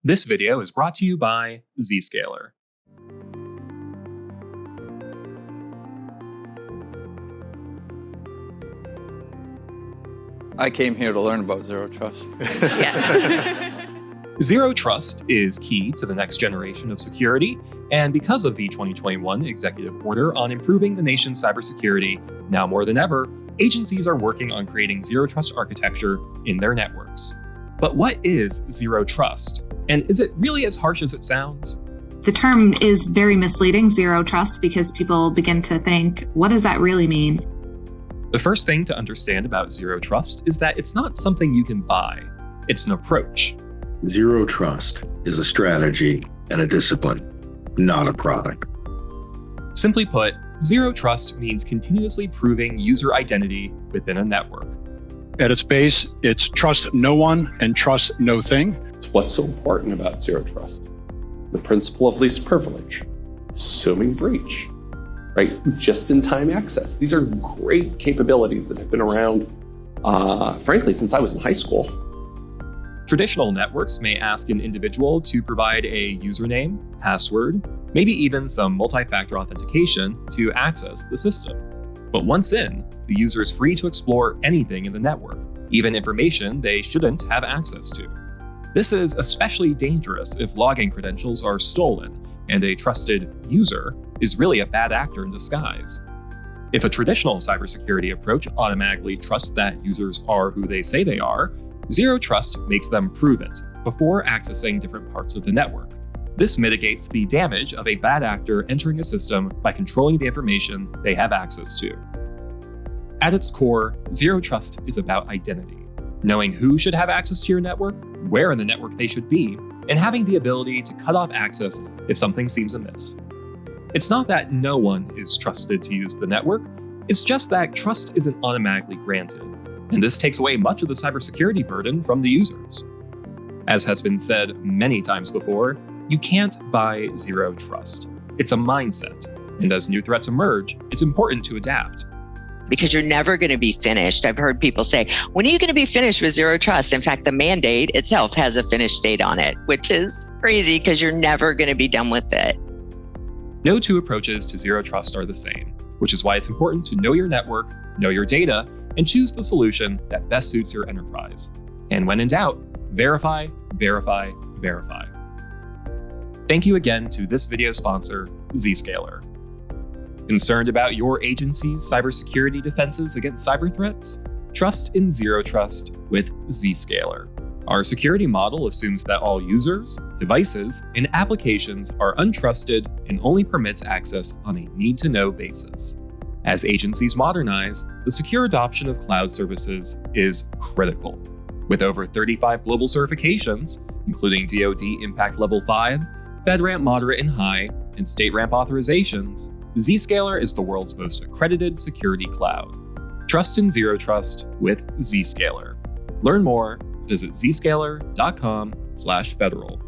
This video is brought to you by Zscaler. I came here to learn about Zero Trust. Yes. Zero Trust is key to the next generation of security, and because of the 2021 Executive Order on improving the nation's cybersecurity, now more than ever, agencies are working on creating Zero Trust architecture in their networks. But what is Zero Trust? And is it really as harsh as it sounds? The term is very misleading, Zero Trust, because people begin to think, what does that really mean? The first thing to understand about Zero Trust is that it's not something you can buy. It's an approach. Zero Trust is a strategy and a discipline, not a product. Simply put, Zero Trust means continuously proving user identity within a network. At its base, it's trust no one and trust no thing. What's so important about Zero Trust? The principle of least privilege, assuming breach, right? Just-in-time access. These are great capabilities that have been around, frankly, since I was in high school. Traditional networks may ask an individual to provide a username, password, maybe even some multi-factor authentication to access the system. But once in, the user is free to explore anything in the network, even information they shouldn't have access to. This is especially dangerous if login credentials are stolen and a trusted user is really a bad actor in disguise. If a traditional cybersecurity approach automatically trusts that users are who they say they are, Zero Trust makes them prove it before accessing different parts of the network. This mitigates the damage of a bad actor entering a system by controlling the information they have access to. At its core, Zero Trust is about identity, knowing who should have access to your network, where in the network they should be, and having the ability to cut off access if something seems amiss. It's not that no one is trusted to use the network, it's just that trust isn't automatically granted, and this takes away much of the cybersecurity burden from the users. As has been said many times before, you can't buy Zero Trust. It's a mindset, and as new threats emerge, it's important to adapt. Because you're never going to be finished. I've heard people say, when are you going to be finished with Zero Trust? In fact, the mandate itself has a finish date on it, which is crazy because you're never going to be done with it. No two approaches to Zero Trust are the same, which is why it's important to know your network, know your data, and choose the solution that best suits your enterprise. And when in doubt, verify, verify, verify. Thank you again to this video sponsor, Zscaler. Concerned about your agency's cybersecurity defenses against cyber threats? Trust in Zero Trust with Zscaler. Our security model assumes that all users, devices, and applications are untrusted and only permits access on a need-to-know basis. As agencies modernize, the secure adoption of cloud services is critical. With over 35 global certifications, including DoD Impact Level 5, FedRAMP Moderate and High, and StateRAMP authorizations, Zscaler is the world's most accredited security cloud. Trust in Zero Trust with Zscaler. Learn more, visit zscaler.com/federal.